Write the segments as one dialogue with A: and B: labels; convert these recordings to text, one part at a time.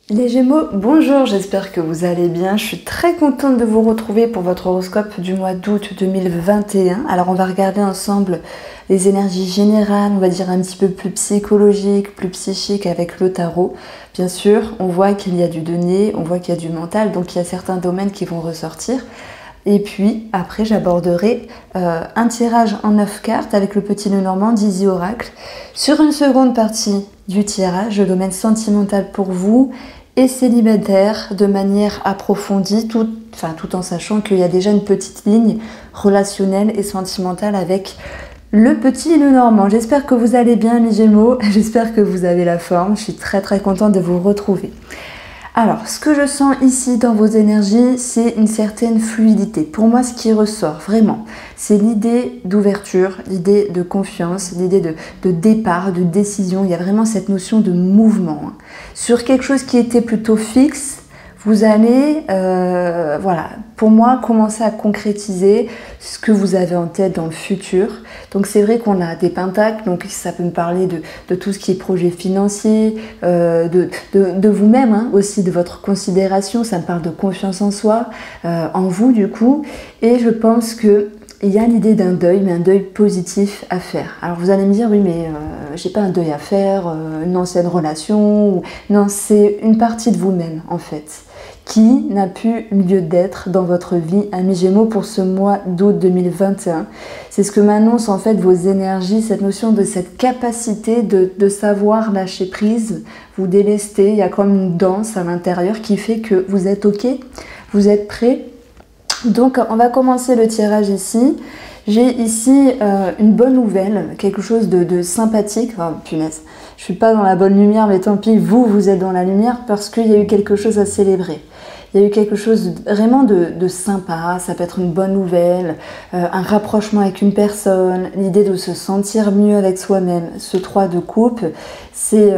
A: Les Gémeaux, bonjour, j'espère que vous allez bien. Je suis très contente de vous retrouver pour votre horoscope du mois d'août 2021. Alors on va regarder ensemble les énergies générales, on va dire un petit peu plus psychologiques, plus psychiques avec le tarot. Bien sûr, on voit qu'il y a du donné, on voit qu'il y a du mental, donc il y a certains domaines qui vont ressortir. Et puis après j'aborderai un tirage en 9 cartes avec le petit Lenormand d'Easy Oracle. Sur une seconde partie du tirage, le domaine sentimental pour vous et célibataire de manière approfondie, tout en sachant qu'il y a déjà une petite ligne relationnelle et sentimentale avec le petit Lenormand. J'espère que vous allez bien les Gémeaux, j'espère que vous avez la forme, je suis très contente de vous retrouver. Alors, ce que je sens ici dans vos énergies, c'est une certaine fluidité. Pour moi, ce qui ressort vraiment, c'est l'idée d'ouverture, l'idée de confiance, l'idée de départ, de décision. Il y a vraiment cette notion de mouvement. Sur quelque chose qui était plutôt fixe, vous allez, pour moi, commencer à concrétiser ce que vous avez en tête dans le futur. Donc c'est vrai qu'on a des pentacles, donc ça peut me parler de tout ce qui est projet financier, de vous-même, aussi de votre considération, ça me parle de confiance en soi, en vous du coup. Et je pense que il y a l'idée d'un deuil, mais un deuil positif à faire. Alors vous allez me dire, oui mais j'ai pas un deuil à faire, une ancienne relation, non, c'est une partie de vous-même en fait, qui n'a plus lieu d'être dans votre vie, amis Gémeaux, pour ce mois d'août 2021. C'est ce que m'annoncent en fait vos énergies, cette notion de cette capacité de savoir lâcher prise, vous délester, il y a comme une danse à l'intérieur qui fait que vous êtes ok, vous êtes prêts. Donc on va commencer le tirage ici. J'ai ici une bonne nouvelle, quelque chose de sympathique. Oh punaise, je suis pas dans la bonne lumière, mais tant pis, vous êtes dans la lumière parce qu'il y a eu quelque chose à célébrer. Il y a eu quelque chose vraiment de sympa, ça peut être une bonne nouvelle, un rapprochement avec une personne, l'idée de se sentir mieux avec soi-même. Ce 3 de coupe, c'est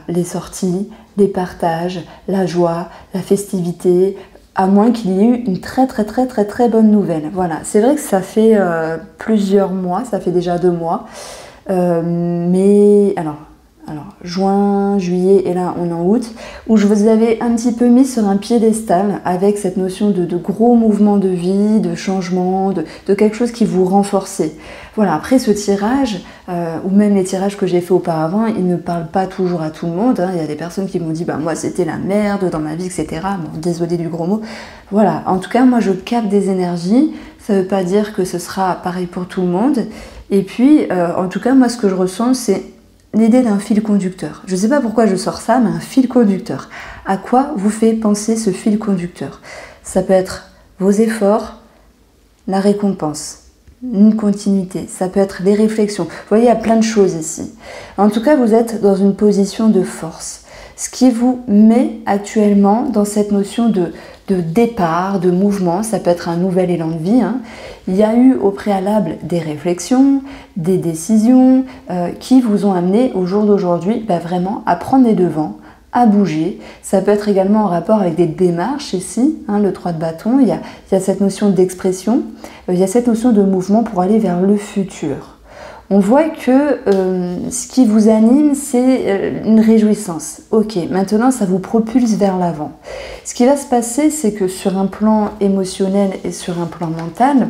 A: les sorties, les partages, la joie, la festivité, à moins qu'il y ait eu une très bonne nouvelle. Voilà, c'est vrai que ça fait plusieurs mois, ça fait déjà 2 mois, mais alors juin, juillet et là on est en août, où je vous avais un petit peu mis sur un piédestal avec cette notion de gros mouvements de vie, de changement, de quelque chose qui vous renforçait. Voilà, après ce tirage, ou même les tirages que j'ai fait auparavant, ils ne parlent pas toujours à tout le monde. Il y a des personnes qui m'ont dit bah moi c'était la merde dans ma vie, etc. Bon, désolé du gros mot. Voilà, en tout cas moi je capte des énergies, ça ne veut pas dire que ce sera pareil pour tout le monde. Et puis en tout cas moi ce que je ressens c'est l'idée d'un fil conducteur. Je ne sais pas pourquoi je sors ça, mais un fil conducteur. À quoi vous fait penser ce fil conducteur? Ça peut être vos efforts, la récompense, une continuité. Ça peut être les réflexions. Vous voyez, il y a plein de choses ici. En tout cas, vous êtes dans une position de force. Ce qui vous met actuellement dans cette notion de départ, de mouvement, ça peut être un nouvel élan de vie. Il y a eu au préalable des réflexions, des décisions qui vous ont amené au jour d'aujourd'hui vraiment à prendre les devants, à bouger. Ça peut être également en rapport avec des démarches ici, le 3 de bâton, il y a cette notion d'expression, il y a cette notion de mouvement pour aller vers le futur. On voit que ce qui vous anime, c'est une réjouissance. Ok, maintenant ça vous propulse vers l'avant. Ce qui va se passer, c'est que sur un plan émotionnel et sur un plan mental,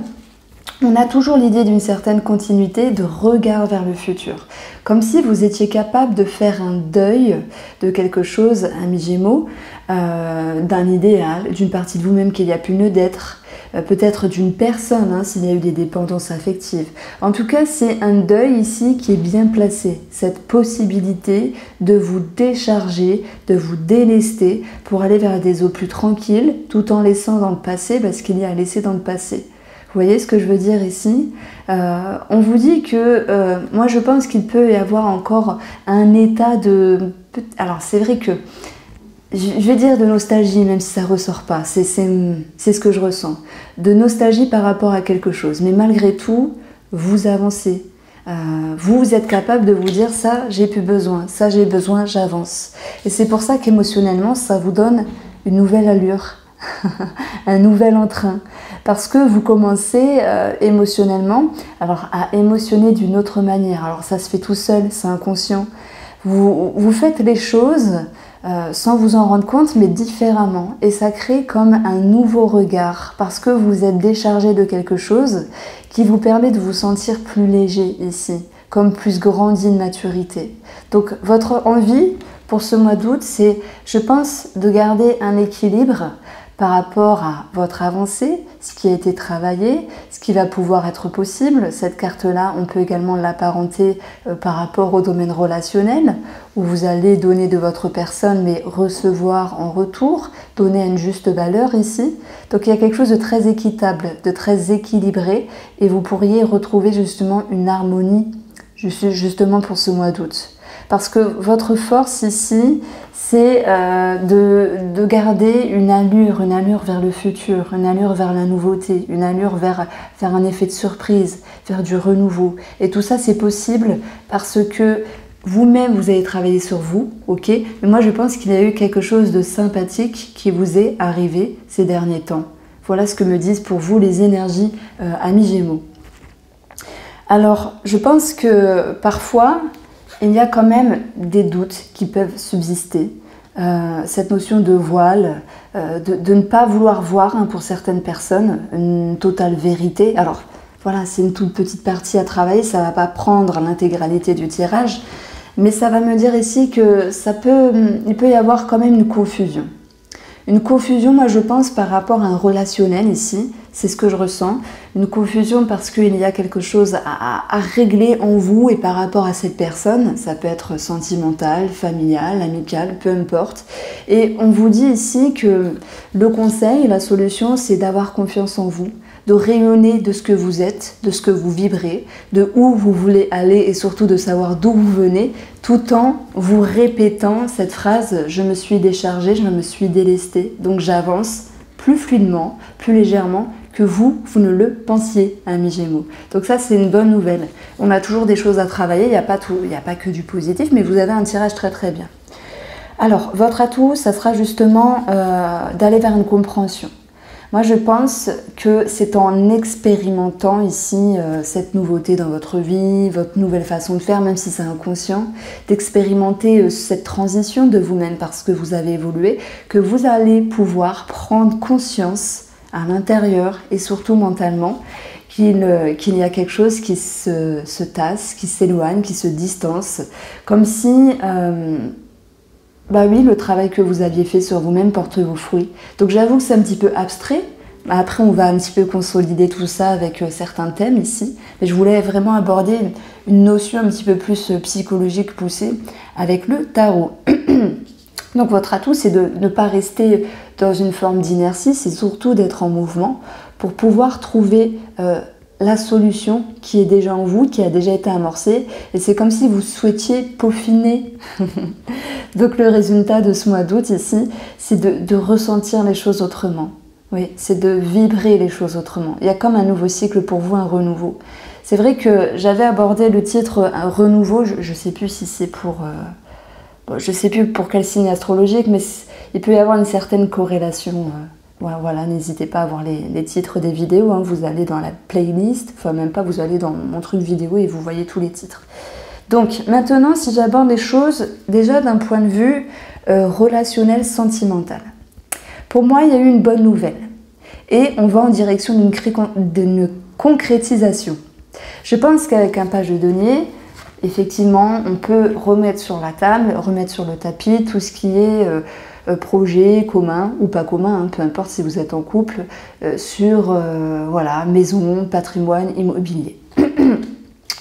A: on a toujours l'idée d'une certaine continuité, de regard vers le futur. Comme si vous étiez capable de faire un deuil de quelque chose, amis Gémeaux, d'un idéal, d'une partie de vous-même qu'il n'y a plus lieu d'être, peut-être d'une personne, s'il y a eu des dépendances affectives. En tout cas, c'est un deuil ici qui est bien placé. Cette possibilité de vous décharger, de vous délester pour aller vers des eaux plus tranquilles, tout en laissant dans le passé, parce qu'il y a à laisser dans le passé. Vous voyez ce que je veux dire ici? On vous dit que, moi je pense qu'il peut y avoir encore un état de... Alors c'est vrai que, je vais dire de nostalgie, même si ça ressort pas, c'est ce que je ressens. De nostalgie par rapport à quelque chose, mais malgré tout, vous avancez. Vous êtes capable de vous dire ça j'ai plus besoin, ça j'ai besoin, j'avance. Et c'est pour ça qu'émotionnellement, ça vous donne une nouvelle allure. Un nouvel entrain, parce que vous commencez émotionnellement à émotionner d'une autre manière. Alors ça se fait tout seul, c'est inconscient. Vous faites les choses sans vous en rendre compte, mais différemment. Et ça crée comme un nouveau regard, parce que vous êtes déchargé de quelque chose qui vous permet de vous sentir plus léger ici, comme plus grandi de maturité. Donc votre envie pour ce mois d'août, c'est, je pense, de garder un équilibre par rapport à votre avancée, ce qui a été travaillé, ce qui va pouvoir être possible. Cette carte-là, on peut également l'apparenter par rapport au domaine relationnel, où vous allez donner de votre personne, mais recevoir en retour, donner une juste valeur ici. Donc il y a quelque chose de très équitable, de très équilibré, et vous pourriez retrouver justement une harmonie, justement pour ce mois d'août. Parce que votre force ici, c'est de garder une allure vers le futur, une allure vers la nouveauté, une allure vers un effet de surprise, vers du renouveau. Et tout ça, c'est possible parce que vous-même, vous avez travaillé sur vous, ok? Mais moi, je pense qu'il y a eu quelque chose de sympathique qui vous est arrivé ces derniers temps. Voilà ce que me disent pour vous les énergies amis Gémeaux. Alors, je pense que parfois, il y a quand même des doutes qui peuvent subsister. Cette notion de voile, de ne pas vouloir voir pour certaines personnes une totale vérité. Alors voilà, c'est une toute petite partie à travailler, ça ne va pas prendre l'intégralité du tirage, mais ça va me dire ici que il peut y avoir quand même une confusion. Une confusion, moi je pense, par rapport à un relationnel ici, c'est ce que je ressens. Une confusion parce qu'il y a quelque chose à régler en vous et par rapport à cette personne. Ça peut être sentimental, familial, amical, peu importe. Et on vous dit ici que le conseil, la solution, c'est d'avoir confiance en vous, de rayonner de ce que vous êtes, de ce que vous vibrez, de où vous voulez aller et surtout de savoir d'où vous venez, tout en vous répétant cette phrase « je me suis déchargée, je me suis délestée, donc j'avance plus fluidement, plus légèrement que vous ne le pensiez, amis Gémeaux ». Donc ça, c'est une bonne nouvelle. On a toujours des choses à travailler, il n'y a pas que du positif, mais vous avez un tirage très très bien. Alors, votre atout, ça sera justement d'aller vers une compréhension. Moi, je pense que c'est en expérimentant ici cette nouveauté dans votre vie, votre nouvelle façon de faire, même si c'est inconscient, d'expérimenter cette transition de vous-même parce que vous avez évolué, que vous allez pouvoir prendre conscience à l'intérieur et surtout mentalement qu'il y a quelque chose qui se tasse, qui s'éloigne, qui se distance, comme si... bah oui, le travail que vous aviez fait sur vous-même porte vos fruits. Donc j'avoue que c'est un petit peu abstrait. Après, on va un petit peu consolider tout ça avec certains thèmes ici. Mais je voulais vraiment aborder une notion un petit peu plus psychologique poussée avec le tarot. Donc votre atout, c'est de ne pas rester dans une forme d'inertie, c'est surtout d'être en mouvement pour pouvoir trouver la solution qui est déjà en vous, qui a déjà été amorcée. Et c'est comme si vous souhaitiez peaufiner. Donc le résultat de ce mois d'août ici, c'est de ressentir les choses autrement. Oui, c'est de vibrer les choses autrement. Il y a comme un nouveau cycle pour vous, un renouveau. C'est vrai que j'avais abordé le titre un renouveau, je ne sais plus si c'est pour... je ne sais plus pour quel signe astrologique, mais il peut y avoir une certaine corrélation. Voilà, n'hésitez pas à voir les titres des vidéos, hein. Vous allez dans la playlist, enfin même pas, vous allez dans mon truc vidéo et vous voyez tous les titres. Donc maintenant, si j'aborde les choses déjà d'un point de vue relationnel, sentimental. Pour moi, il y a eu une bonne nouvelle et on va en direction d'une concrétisation. Je pense qu'avec un page de denier, effectivement, on peut remettre sur la table, remettre sur le tapis tout ce qui est projet commun ou pas commun, hein, peu importe si vous êtes en couple, sur voilà, maison, patrimoine, immobilier.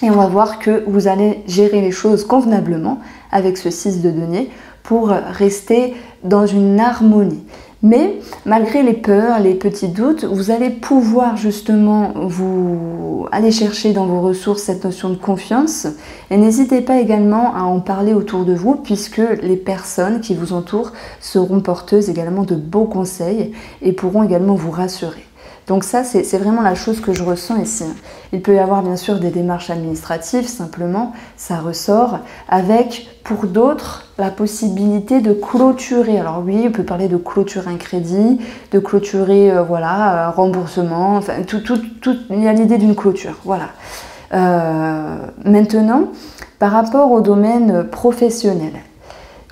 A: Et on va voir que vous allez gérer les choses convenablement avec ce 6 de denier pour rester dans une harmonie. Mais malgré les peurs, les petits doutes, vous allez pouvoir justement vous aller chercher dans vos ressources cette notion de confiance. Et n'hésitez pas également à en parler autour de vous puisque les personnes qui vous entourent seront porteuses également de beaux conseils et pourront également vous rassurer. Donc ça, c'est vraiment la chose que je ressens ici. Il peut y avoir bien sûr des démarches administratives, simplement, ça ressort, avec pour d'autres la possibilité de clôturer. Alors oui, on peut parler de clôturer un crédit, de clôturer, voilà, un remboursement, enfin, il y a l'idée d'une clôture, voilà. Maintenant, par rapport au domaine professionnel,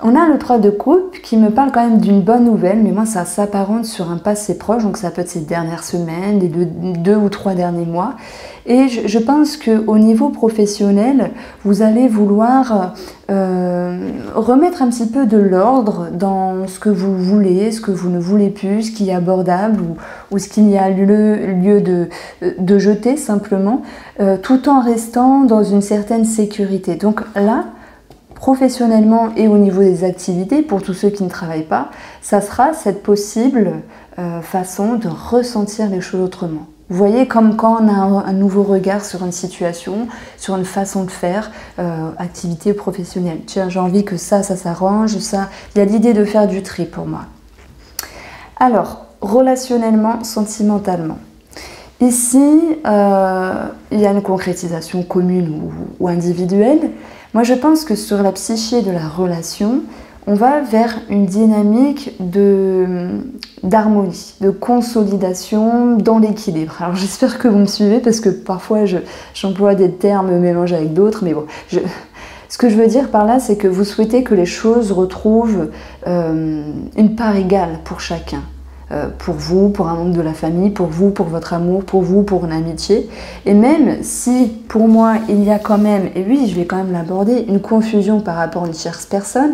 A: On a le 3 de coupe qui me parle quand même d'une bonne nouvelle, mais moi ça s'apparente sur un passé proche, donc ça peut être ces dernières semaines, les deux ou 3 derniers mois. Et je pense qu'au niveau professionnel, vous allez vouloir remettre un petit peu de l'ordre dans ce que vous voulez, ce que vous ne voulez plus, ce qui est abordable ou ce qu'il y a lieu de jeter simplement, tout en restant dans une certaine sécurité. Donc là, professionnellement et au niveau des activités, pour tous ceux qui ne travaillent pas, ça sera cette possible façon de ressentir les choses autrement. Vous voyez, comme quand on a un nouveau regard sur une situation, sur une façon de faire, activité professionnelle. Tiens, j'ai envie que ça s'arrange, ça. Il y a l'idée de faire du tri pour moi. Alors, relationnellement, sentimentalement. Ici, il y a une concrétisation commune ou individuelle. Moi, je pense que sur la psyché de la relation, on va vers une dynamique d'harmonie, de consolidation dans l'équilibre. Alors, j'espère que vous me suivez parce que parfois, j'emploie des termes mélangés avec d'autres, mais bon, ce que je veux dire par là, c'est que vous souhaitez que les choses retrouvent une part égale pour chacun. Pour vous, pour un membre de la famille, pour vous, pour votre amour, pour vous, pour une amitié. Et même si, pour moi, il y a quand même, et oui, je vais quand même l'aborder, une confusion par rapport à une tierce personne,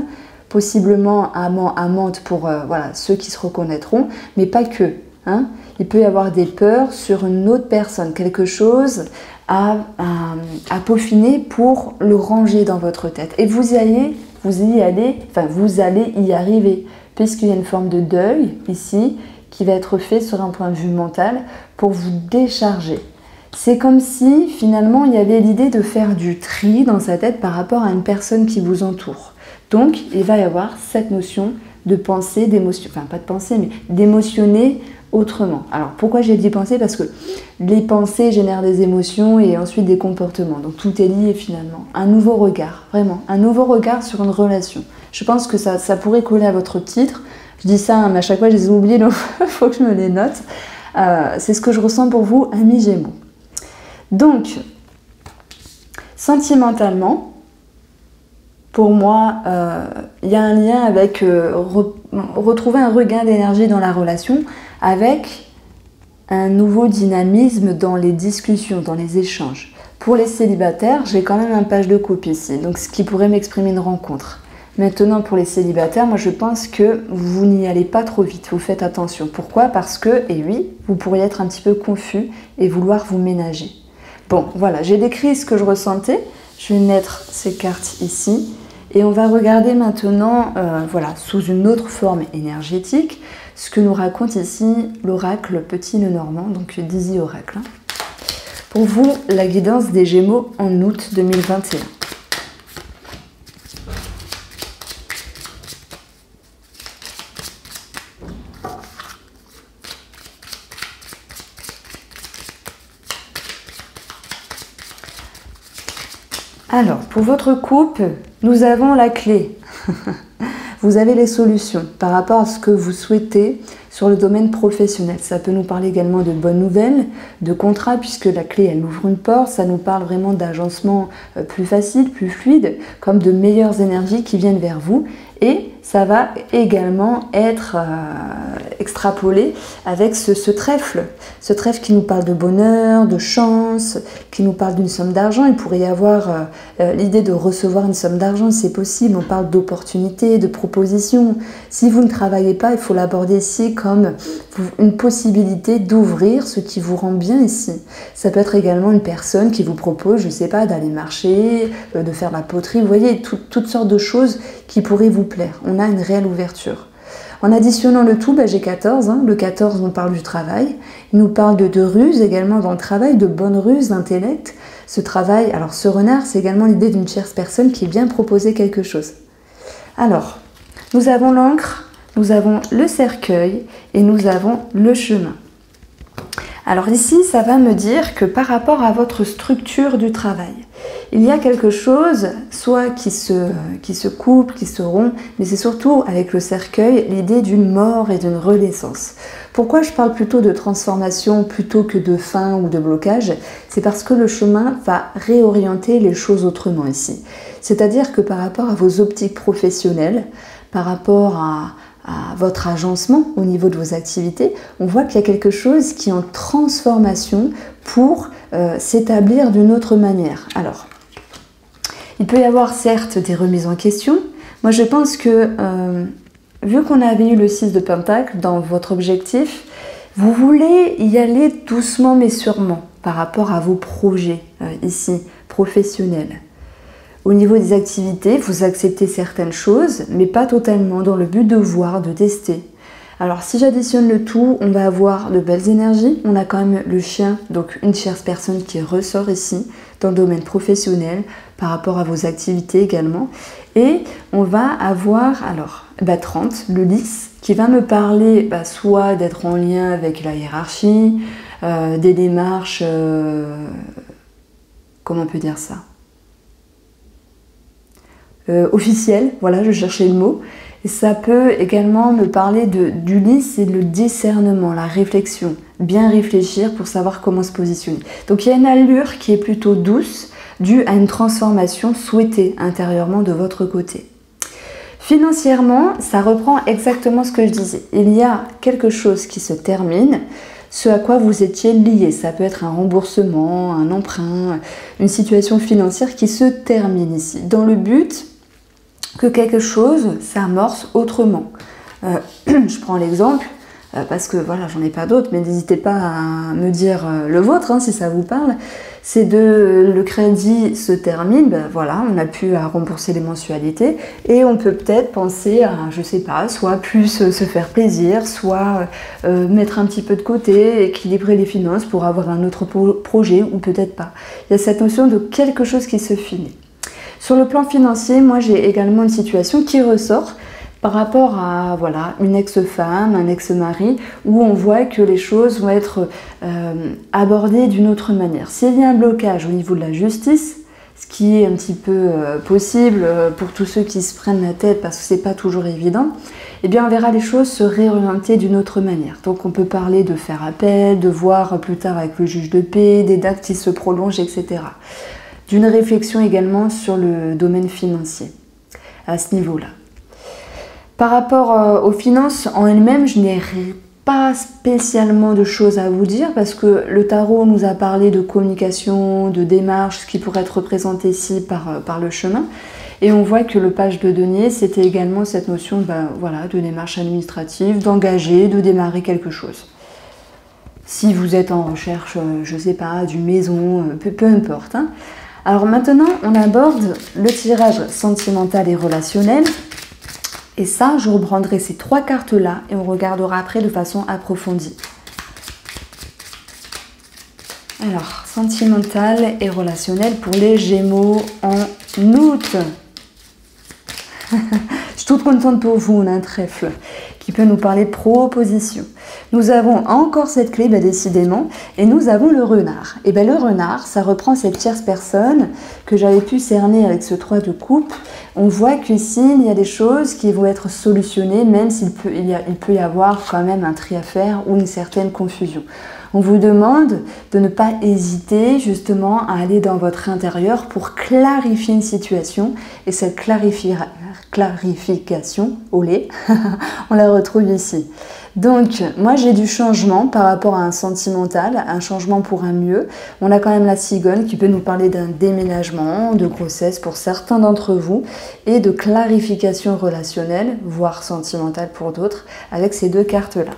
A: possiblement amant, amante pour voilà, ceux qui se reconnaîtront, mais pas que. Hein. Il peut y avoir des peurs sur une autre personne, quelque chose à peaufiner pour le ranger dans votre tête. Et vous allez y arriver, puisqu'il y a une forme de deuil ici qui va être fait sur un point de vue mental pour vous décharger. C'est comme si finalement il y avait l'idée de faire du tri dans sa tête par rapport à une personne qui vous entoure. Donc il va y avoir cette notion de pensée, d'émotion, enfin pas de pensée mais d'émotionner autrement. Alors pourquoi j'ai dit penser? Parce que les pensées génèrent des émotions et ensuite des comportements. Donc tout est lié finalement. Un nouveau regard, vraiment, un nouveau regard sur une relation. Je pense que ça pourrait coller à votre titre. Je dis ça, mais à chaque fois je les ai oubliés, donc il faut que je me les note. C'est ce que je ressens pour vous, amis Gémeaux. Donc, sentimentalement, pour moi, il y a un lien avec retrouver un regain d'énergie dans la relation, avec un nouveau dynamisme dans les discussions, dans les échanges. Pour les célibataires, j'ai quand même un page de coupe ici, donc ce qui pourrait m'exprimer une rencontre. Maintenant, pour les célibataires, moi je pense que vous n'y allez pas trop vite, vous faites attention. Pourquoi? Parce que, et oui, vous pourriez être un petit peu confus et vouloir vous ménager. Bon, voilà, j'ai décrit ce que je ressentais. Je vais mettre ces cartes ici. Et on va regarder maintenant, voilà, sous une autre forme énergétique, ce que nous raconte ici l'oracle Petit Lenormand, donc Dizzy Oracle. Pour vous, la guidance des Gémeaux en août 2021. Alors, pour votre couple, nous avons la clé. Vous avez les solutions par rapport à ce que vous souhaitez sur le domaine professionnel. Ça peut nous parler également de bonnes nouvelles, de contrats, puisque la clé, elle ouvre une porte. Ça nous parle vraiment d'agencement plus facile, plus fluide, comme de meilleures énergies qui viennent vers vous. Et ça va également être extrapolé avec ce trèfle qui nous parle de bonheur, de chance, qui nous parle d'une somme d'argent. Il pourrait y avoir l'idée de recevoir une somme d'argent, c'est possible. On parle d'opportunités, de propositions. Si vous ne travaillez pas, il faut l'aborder ici comme une possibilité d'ouvrir ce qui vous rend bien ici. Ça peut être également une personne qui vous propose, je ne sais pas, d'aller marcher, de faire de la poterie. Vous voyez, toutes sortes de choses qui pourraient vous plaire. On a une réelle ouverture. En additionnant le tout, j'ai 14. Le 14, on parle du travail. Il nous parle de ruse également dans le travail, de bonnes ruses, d'intellect. Ce travail, alors ce renard, c'est également l'idée d'une tierce personne qui vient proposer quelque chose. Alors, nous avons l'encre, nous avons le cercueil et nous avons le chemin. Alors ici, ça va me dire que par rapport à votre structure du travail, Il y a quelque chose, soit qui se coupe, qui se rompt, mais c'est surtout avec le cercueil l'idée d'une mort et d'une renaissance. Pourquoi je parle plutôt de transformation plutôt que de fin ou de blocage? C'est parce que le chemin va réorienter les choses autrement ici. C'est-à-dire que par rapport à vos optiques professionnelles, par rapport à votre agencement au niveau de vos activités, on voit qu'il y a quelque chose qui est en transformation pour s'établir d'une autre manière. Alors, il peut y avoir certes des remises en question. Moi je pense que vu qu'on avait eu le 6 de Pentacle dans votre objectif, vous voulez y aller doucement mais sûrement par rapport à vos projets ici, professionnels. Au niveau des activités, vous acceptez certaines choses, mais pas totalement, dans le but de voir, de tester. Alors si j'additionne le tout, on va avoir de belles énergies. On a quand même le chien, donc une tierce personne qui ressort ici, dans le domaine professionnel, par rapport à vos activités également. Et on va avoir, alors, 30, le 10, qui va me parler soit d'être en lien avec la hiérarchie, des démarches, comment on peut dire ça, officielles, voilà, je cherchais le mot. Et ça peut également me parler du 10, c'est le discernement, la réflexion, bien réfléchir pour savoir comment se positionner. Donc il y a une allure qui est plutôt douce, due à une transformation souhaitée intérieurement de votre côté. Financièrement, ça reprend exactement ce que je disais. Il y a quelque chose qui se termine, ce à quoi vous étiez lié. Ça peut être un remboursement, un emprunt, une situation financière qui se termine ici, dans le but que quelque chose s'amorce autrement. Je prends l'exemple, parce que voilà, j'en ai pas d'autres, mais n'hésitez pas à me dire le vôtre, si ça vous parle. C'est le crédit se termine, voilà, on n'a plus à rembourser les mensualités, et on peut peut-être penser à, je sais pas, soit plus se faire plaisir, soit mettre un petit peu de côté, équilibrer les finances pour avoir un autre projet, ou peut-être pas. Il y a cette notion de quelque chose qui se finit. Sur le plan financier, moi j'ai également une situation qui ressort par rapport à voilà, une ex-femme, un ex-mari, où on voit que les choses vont être abordées d'une autre manière. S'il y a un blocage au niveau de la justice, ce qui est un petit peu possible pour tous ceux qui se prennent la tête parce que c'est pas toujours évident, eh bien on verra les choses se réorienter d'une autre manière. Donc on peut parler de faire appel, de voir plus tard avec le juge de paix, des dates qui se prolongent, etc. D'une réflexion également sur le domaine financier, à ce niveau-là. Par rapport aux finances en elles-mêmes, je n'ai pas spécialement de choses à vous dire parce que le tarot nous a parlé de communication, de démarche, ce qui pourrait être représenté ici par le chemin. Et on voit que le page de denier, c'était également cette notion voilà, de démarche administrative, d'engager, de démarrer quelque chose. Si vous êtes en recherche, je ne sais pas, d'une maison, peu importe. Alors maintenant, on aborde le tirage sentimental et relationnel. Et ça, je reprendrai ces trois cartes-là et on regardera après de façon approfondie. Alors, sentimental et relationnel pour les Gémeaux en août. Je suis toute contente pour vous, on a un trèfle qui peut nous parler de proposition. Nous avons encore cette clé, décidément, et nous avons le renard. Et le renard, ça reprend cette tierce personne que j'avais pu cerner avec ce 3 de coupe. On voit qu'ici, il y a des choses qui vont être solutionnées, même s'il peut y avoir quand même un tri à faire ou une certaine confusion. On vous demande de ne pas hésiter justement à aller dans votre intérieur pour clarifier une situation. Et cette clarification, olé, on la retrouve ici. Donc, moi j'ai du changement par rapport à un sentimental, un changement pour un mieux. On a quand même la cigogne qui peut nous parler d'un déménagement, de grossesse pour certains d'entre vous et de clarification relationnelle, voire sentimentale pour d'autres, avec ces deux cartes-là.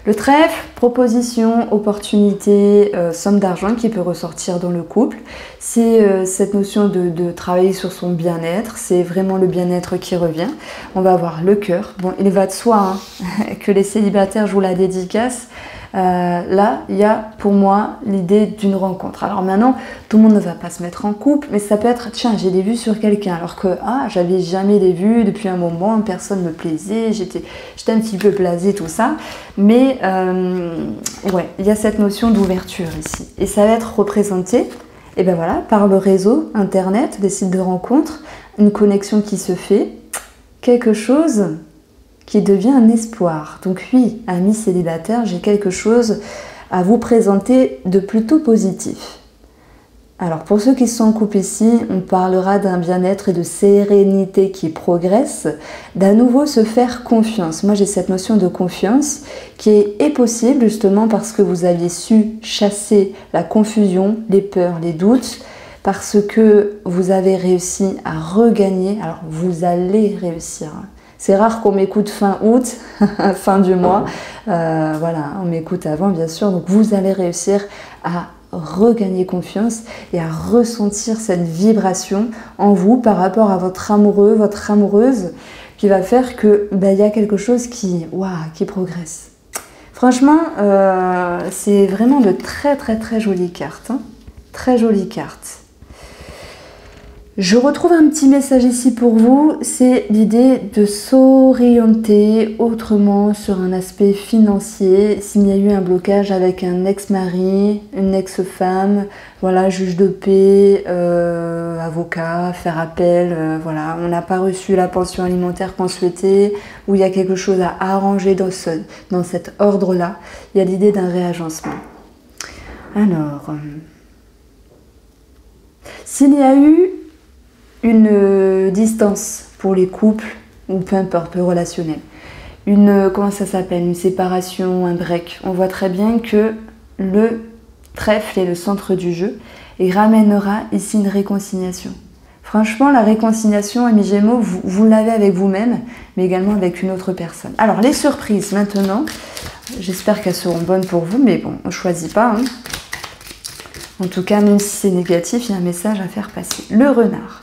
A: Le trèfle, proposition, opportunité, somme d'argent qui peut ressortir dans le couple. C'est cette notion de travailler sur son bien-être, c'est vraiment le bien-être qui revient. On va avoir le cœur. Bon, il va de soi que les célibataires jouent la dédicace. Là, il y a pour moi l'idée d'une rencontre. Alors maintenant, tout le monde ne va pas se mettre en couple, mais ça peut être, tiens, j'ai des vues sur quelqu'un, alors que, j'avais jamais des vues depuis un moment, personne ne me plaisait, j'étais un petit peu blasée, tout ça. Mais, ouais, il y a cette notion d'ouverture ici. Et ça va être représenté Et bien voilà, par le réseau, internet, des sites de rencontres, une connexion qui se fait, quelque chose qui devient un espoir. Donc oui, amis célibataires, j'ai quelque chose à vous présenter de plutôt positif. Alors pour ceux qui sont en couple ici, on parlera d'un bien-être et de sérénité qui progresse, d'à nouveau se faire confiance. Moi j'ai cette notion de confiance qui est possible justement parce que vous aviez su chasser la confusion, les peurs, les doutes, parce que vous avez réussi à regagner, alors vous allez réussir. C'est rare qu'on m'écoute fin août, fin du mois, voilà, on m'écoute avant bien sûr, donc vous allez réussir à regagner confiance et à ressentir cette vibration en vous par rapport à votre amoureux, votre amoureuse, qui va faire que y a quelque chose qui progresse. Franchement, c'est vraiment de très très très jolies cartes, hein. Très jolies cartes. Je retrouve un petit message ici pour vous, c'est l'idée de s'orienter autrement sur un aspect financier. S'il y a eu un blocage avec un ex-mari, une ex-femme, voilà, juge de paix, avocat, faire appel, voilà, on n'a pas reçu la pension alimentaire qu'on souhaitait, ou il y a quelque chose à arranger dans cet ordre-là, il y a l'idée d'un réagencement. Alors, s'il y a eu une distance pour les couples, ou peu importe, le relationnel. Comment ça s'appelle? Une séparation, un break. On voit très bien que le trèfle est le centre du jeu et ramènera ici une réconciliation. Franchement, la réconciliation, amis Gémeaux, vous l'avez avec vous-même, mais également avec une autre personne. Alors, les surprises, maintenant, j'espère qu'elles seront bonnes pour vous, mais bon, on ne choisit pas, hein. En tout cas, même si c'est négatif, il y a un message à faire passer. Le renard.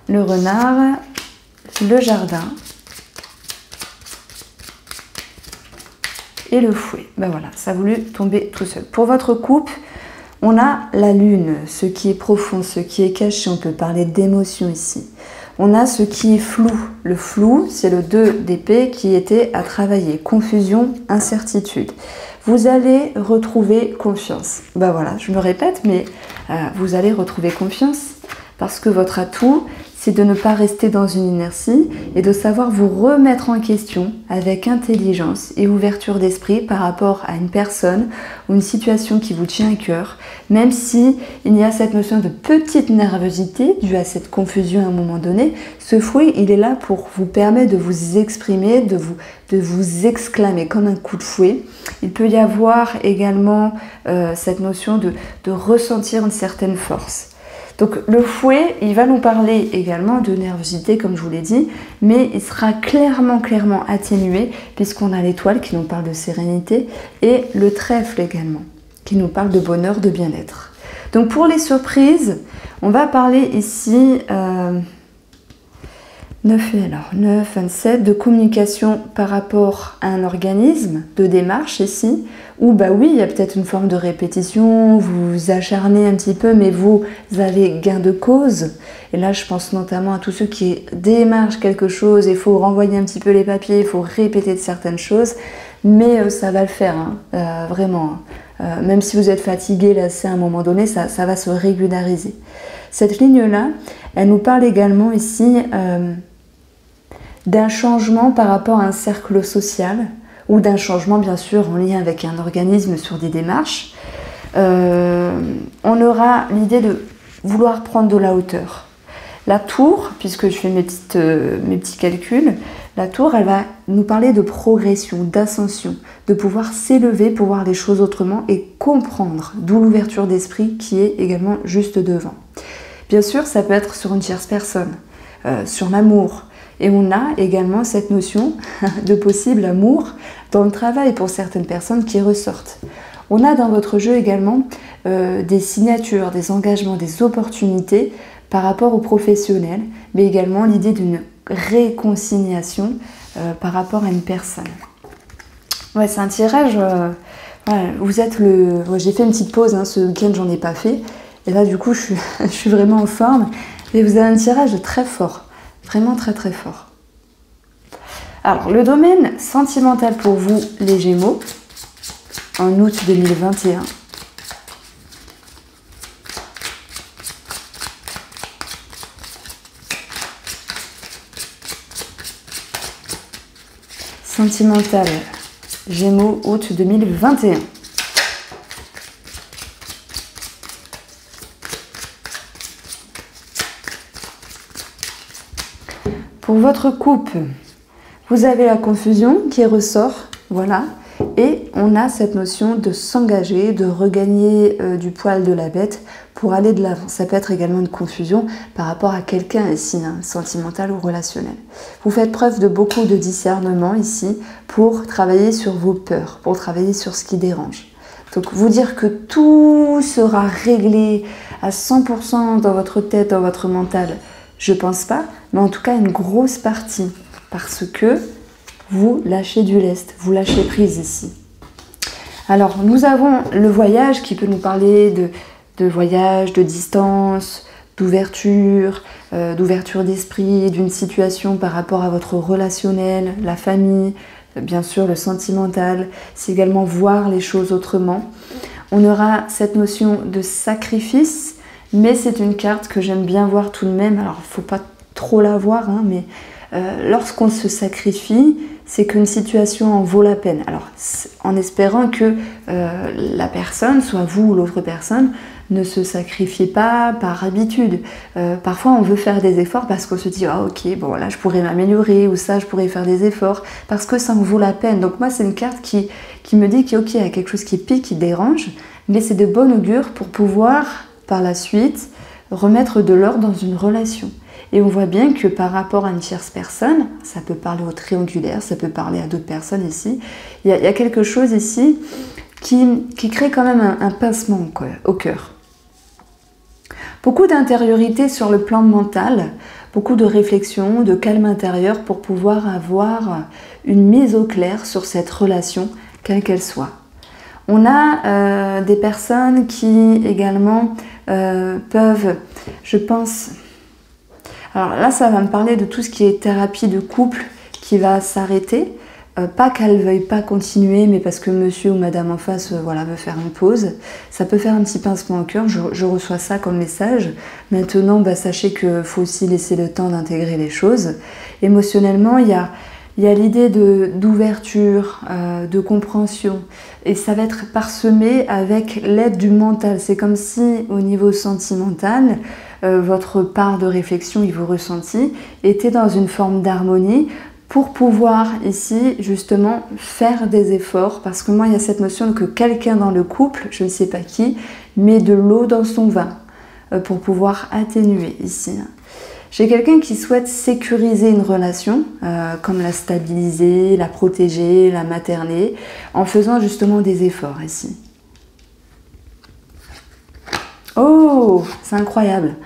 A: Le renard, le jardin et le fouet. Ben voilà, ça a voulu tomber tout seul. Pour votre couple, on a la lune, ce qui est profond, ce qui est caché. On peut parler d'émotion ici. On a ce qui est flou. Le flou, c'est le 2 d'épée qui était à travailler. Confusion, incertitude. Vous allez retrouver confiance. Ben voilà, je me répète, mais vous allez retrouver confiance parce que votre atout, c'est de ne pas rester dans une inertie et de savoir vous remettre en question avec intelligence et ouverture d'esprit par rapport à une personne ou une situation qui vous tient à cœur, même si il y a cette notion de petite nervosité due à cette confusion à un moment donné. Ce fouet, il est là pour vous permettre de vous exprimer, de vous exclamer comme un coup de fouet. Il peut y avoir également cette notion de ressentir une certaine force. Donc le fouet, il va nous parler également de nervosité, comme je vous l'ai dit, mais il sera clairement atténué, puisqu'on a l'étoile qui nous parle de sérénité, et le trèfle également, qui nous parle de bonheur, de bien-être. Donc pour les surprises, on va parler ici, 9 et alors 9, 27, de communication par rapport à un organisme, de démarche ici, où bah oui, il y a peut-être une forme de répétition, vous vous acharnez un petit peu, mais vous avez gain de cause. Et là, je pense notamment à tous ceux qui démarchent quelque chose, il faut renvoyer un petit peu les papiers, il faut répéter de certaines choses, mais ça va le faire, hein, vraiment. Même si vous êtes fatigué, là, c'est à un moment donné, ça va se régulariser. Cette ligne-là, elle nous parle également ici d'un changement par rapport à un cercle social, ou d'un changement bien sûr en lien avec un organisme sur des démarches. On aura l'idée de vouloir prendre de la hauteur. La tour, puisque je fais mes petits calculs, la tour, elle va nous parler de progression, d'ascension, de pouvoir s'élever pour voir les choses autrement et comprendre, d'où l'ouverture d'esprit qui est également juste devant. Bien sûr, ça peut être sur une tierce personne, sur l'amour. Et on a également cette notion de possible amour dans le travail pour certaines personnes qui ressortent. On a dans votre jeu également des signatures, des engagements, des opportunités par rapport aux professionnels, mais également l'idée d'une réconciliation par rapport à une personne. Ouais, c'est un tirage. Ouais, vous êtes le. Ouais, j'ai fait une petite pause, hein, ce week-end, j'en ai pas fait. Et là, du coup, je suis vraiment en forme. Et vous avez un tirage très fort. Vraiment très très fort. Alors, le domaine sentimental pour vous, les Gémeaux, en août 2021. sentimental, Gémeaux, août 2021. Pour votre couple, vous avez la confusion qui ressort, voilà, et on a cette notion de s'engager, de regagner du poil de la bête pour aller de l'avant. Ça peut être également une confusion par rapport à quelqu'un ici, hein, sentimental ou relationnel. Vous faites preuve de beaucoup de discernement ici pour travailler sur vos peurs, pour travailler sur ce qui dérange. Donc vous dire que tout sera réglé à 100% dans votre tête, dans votre mental, je pense pas, mais en tout cas une grosse partie, parce que vous lâchez du lest, vous lâchez prise ici. Alors nous avons le voyage qui peut nous parler de voyage, de distance, d'ouverture d'esprit, d'une situation par rapport à votre relationnel, la famille, bien sûr le sentimental, c'est également voir les choses autrement. On aura cette notion de sacrifice, mais c'est une carte que j'aime bien voir tout de même. Alors il ne faut pas trop la voir, hein, mais lorsqu'on se sacrifie, c'est qu'une situation en vaut la peine. Alors en espérant que la personne, soit vous ou l'autre personne, ne se sacrifie pas par habitude. Parfois on veut faire des efforts parce qu'on se dit ah ok, bon là je pourrais m'améliorer, ou ça je pourrais faire des efforts, parce que ça en vaut la peine. Donc moi c'est une carte qui me dit qu'il y a quelque chose qui pique, qui dérange, mais c'est de bon augure pour pouvoir par la suite remettre de l'ordre dans une relation. Et on voit bien que par rapport à une tierce personne, ça peut parler au triangulaire, ça peut parler à d'autres personnes ici, il y a quelque chose ici qui crée quand même un pincement au cœur. Beaucoup d'intériorité sur le plan mental, beaucoup de réflexion, de calme intérieur pour pouvoir avoir une mise au clair sur cette relation, quelle qu'elle soit. On a des personnes qui également peuvent, je pense... Alors là, ça va me parler de tout ce qui est thérapie de couple qui va s'arrêter. Pas qu'elle ne veuille pas continuer, mais parce que monsieur ou madame en face voilà, veut faire une pause. Ça peut faire un petit pincement au cœur, je reçois ça comme message. Maintenant, sachez qu'il faut aussi laisser le temps d'intégrer les choses. Émotionnellement, il y a l'idée d'ouverture, de compréhension. Et ça va être parsemé avec l'aide du mental. C'est comme si, au niveau sentimental, votre part de réflexion et vos ressentis étaient dans une forme d'harmonie pour pouvoir ici justement faire des efforts, parce que moi il y a cette notion que quelqu'un dans le couple, je ne sais pas qui, met de l'eau dans son vin pour pouvoir atténuer ici. J'ai quelqu'un qui souhaite sécuriser une relation, comme la stabiliser, la protéger, la materner, en faisant justement des efforts ici. Oh, c'est incroyable.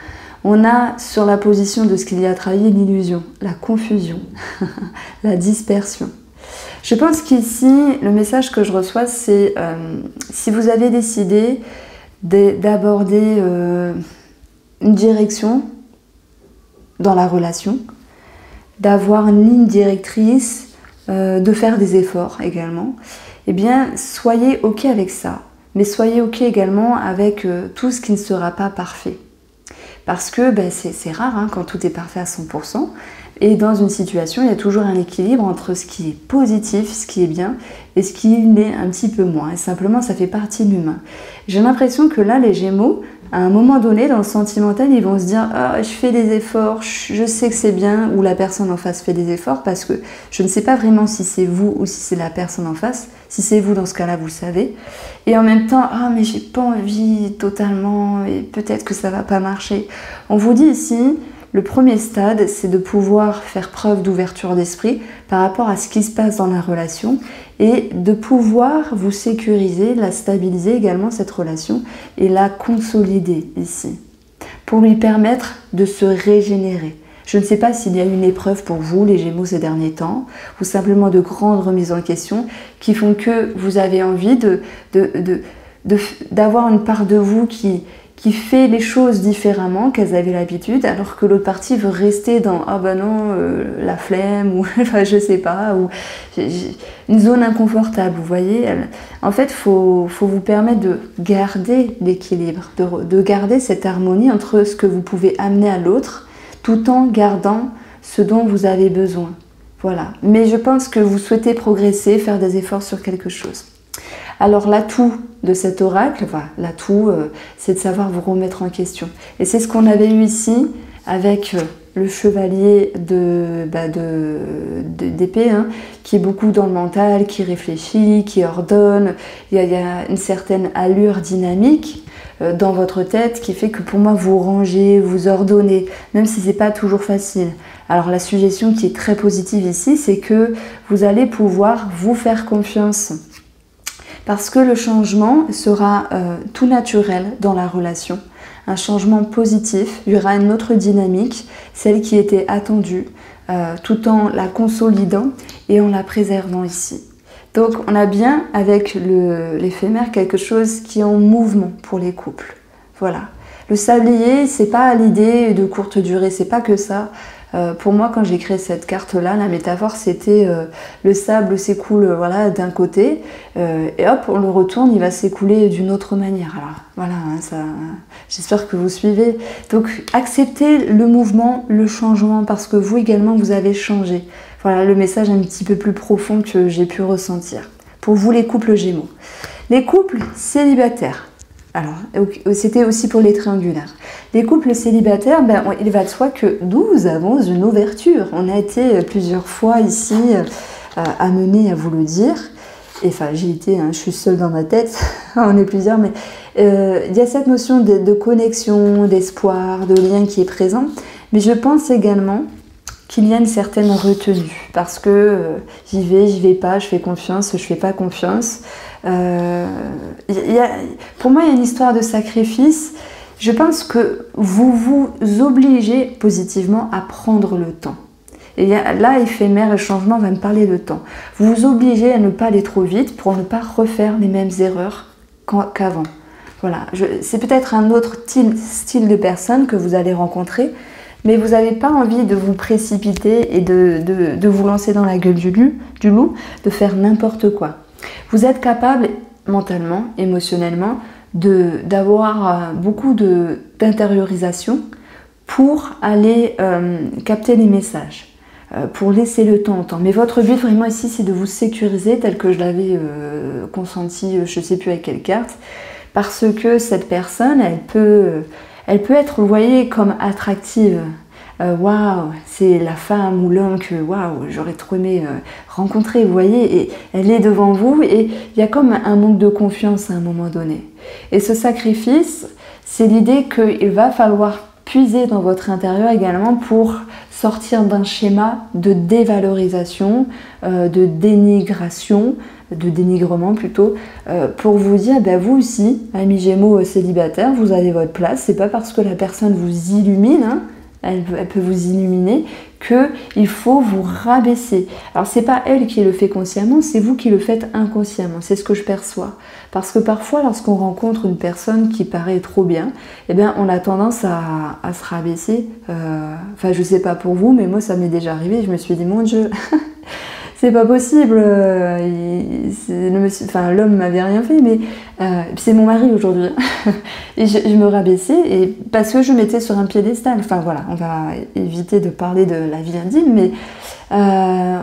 A: On a sur la position de ce qu'il y a à travailler l'illusion, la confusion, la dispersion. Je pense qu'ici, le message que je reçois, c'est si vous avez décidé d'aborder une direction dans la relation, d'avoir une ligne directrice, de faire des efforts également, eh bien, soyez OK avec ça. Mais soyez OK également avec tout ce qui ne sera pas parfait. Parce que c'est rare hein, quand tout est parfait à 100%. Et dans une situation, il y a toujours un équilibre entre ce qui est positif, ce qui est bien, et ce qui l'est un petit peu moins. Et simplement, ça fait partie de l'humain. J'ai l'impression que là, les Gémeaux, à un moment donné, dans le sentimental, ils vont se dire « Ah, je fais des efforts, je sais que c'est bien », ou la personne en face fait des efforts, parce que je ne sais pas vraiment si c'est vous ou si c'est la personne en face. Si c'est vous, dans ce cas-là, vous le savez. Et en même temps, « Ah, mais j'ai pas envie totalement, et peut-être que ça va pas marcher ». On vous dit ici, le premier stade, c'est de pouvoir faire preuve d'ouverture d'esprit par rapport à ce qui se passe dans la relation et de pouvoir vous sécuriser, la stabiliser également cette relation et la consolider ici pour lui permettre de se régénérer. Je ne sais pas s'il y a une épreuve pour vous, les Gémeaux, ces derniers temps, ou simplement de grandes remises en question qui font que vous avez envie d'avoir une part de vous qui fait les choses différemment qu'elles avaient l'habitude, alors que l'autre partie veut rester dans « Ah ben non, la flemme » ou enfin, je sais pas, ou une zone inconfortable, vous voyez. En fait, faut vous permettre de garder l'équilibre, de garder cette harmonie entre ce que vous pouvez amener à l'autre, tout en gardant ce dont vous avez besoin. Voilà. Mais je pense que vous souhaitez progresser, faire des efforts sur quelque chose. Alors l'atout de cet oracle, enfin, l'atout, c'est de savoir vous remettre en question. Et c'est ce qu'on avait eu ici avec le chevalier d'épée, hein, qui est beaucoup dans le mental, qui réfléchit, qui ordonne. Il y a une certaine allure dynamique dans votre tête qui fait que pour moi vous rangez, vous ordonnez, même si c'est pas toujours facile. Alors la suggestion qui est très positive ici, c'est que vous allez pouvoir vous faire confiance. Parce que le changement sera tout naturel dans la relation. Un changement positif, il y aura une autre dynamique, celle qui était attendue, tout en la consolidant et en la préservant ici. Donc on a bien avec l'éphémère quelque chose qui est en mouvement pour les couples. Voilà. Le sablier, c'est pas l'idée de courte durée, c'est pas que ça. Pour moi, quand j'ai créé cette carte-là, la métaphore, c'était le sable s'écoule voilà, d'un côté, et hop, on le retourne, il va s'écouler d'une autre manière. Alors voilà, hein, j'espère que vous suivez. Donc acceptez le mouvement, le changement, parce que vous également, vous avez changé. Voilà le message un petit peu plus profond que j'ai pu ressentir. Pour vous, les couples Gémeaux. Les couples célibataires. Alors, c'était aussi pour les triangulaires. Les couples célibataires, il va de soi que nous avons une ouverture. On a été plusieurs fois ici amenés à vous le dire. Et enfin, j'y étais, hein, je suis seule dans ma tête, on est plusieurs, mais il y a cette notion de connexion, d'espoir, de lien qui est présent. Mais je pense également qu'il y a une certaine retenue, parce que j'y vais pas, je fais confiance, je fais pas confiance. Pour moi, il y a une histoire de sacrifice. Je pense que vous vous obligez positivement à prendre le temps. Et là, éphémère et changement va me parler de temps. Vous vous obligez à ne pas aller trop vite pour ne pas refaire les mêmes erreurs qu'avant. Voilà, c'est peut-être un autre style de personne que vous allez rencontrer, mais vous n'avez pas envie de vous précipiter et de vous lancer dans la gueule du loup, de faire n'importe quoi. Vous êtes capable mentalement, émotionnellement, d'avoir beaucoup d'intériorisation pour aller capter les messages, pour laisser le temps au temps. Mais votre but vraiment ici, c'est de vous sécuriser tel que je l'avais consenti, je ne sais plus avec quelle carte, parce que cette personne, elle peut être, vous voyez, comme attractive. Waouh, c'est la femme ou l'homme que waouh, j'aurais trop aimé rencontrer, vous voyez, et elle est devant vous et il y a comme un manque de confiance à un moment donné. Et ce sacrifice, c'est l'idée qu'il va falloir puiser dans votre intérieur également pour sortir d'un schéma de dévalorisation, de dénigration, de dénigrement plutôt, pour vous dire, vous aussi, amis Gémeaux célibataires, vous avez votre place. C'est pas parce que la personne vous illumine, hein, elle peut vous illuminer, qu'il faut vous rabaisser. Alors c'est pas elle qui le fait consciemment, c'est vous qui le faites inconsciemment, c'est ce que je perçois. Parce que parfois, lorsqu'on rencontre une personne qui paraît trop bien, on a tendance à se rabaisser. Enfin, je sais pas pour vous, mais moi ça m'est déjà arrivé, je me suis dit, mon Dieu, c'est pas possible, l'homme m'avait rien fait, mais c'est mon mari aujourd'hui. Et je me rabaissais et parce que je mettais sur un piédestal. Enfin voilà, on va éviter de parler de la vie intime, mais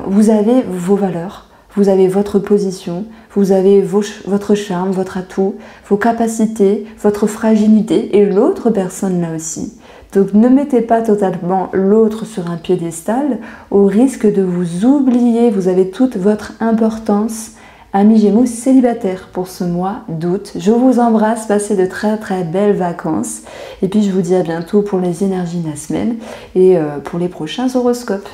A: vous avez vos valeurs, vous avez votre position, vous avez votre charme, votre atout, vos capacités, votre fragilité et l'autre personne là aussi. Donc ne mettez pas totalement l'autre sur un piédestal au risque de vous oublier. Vous avez toute votre importance. Amis Gémeaux célibataires pour ce mois d'août. Je vous embrasse, passez de très très belles vacances. Et puis je vous dis à bientôt pour les énergies de la semaine et pour les prochains horoscopes.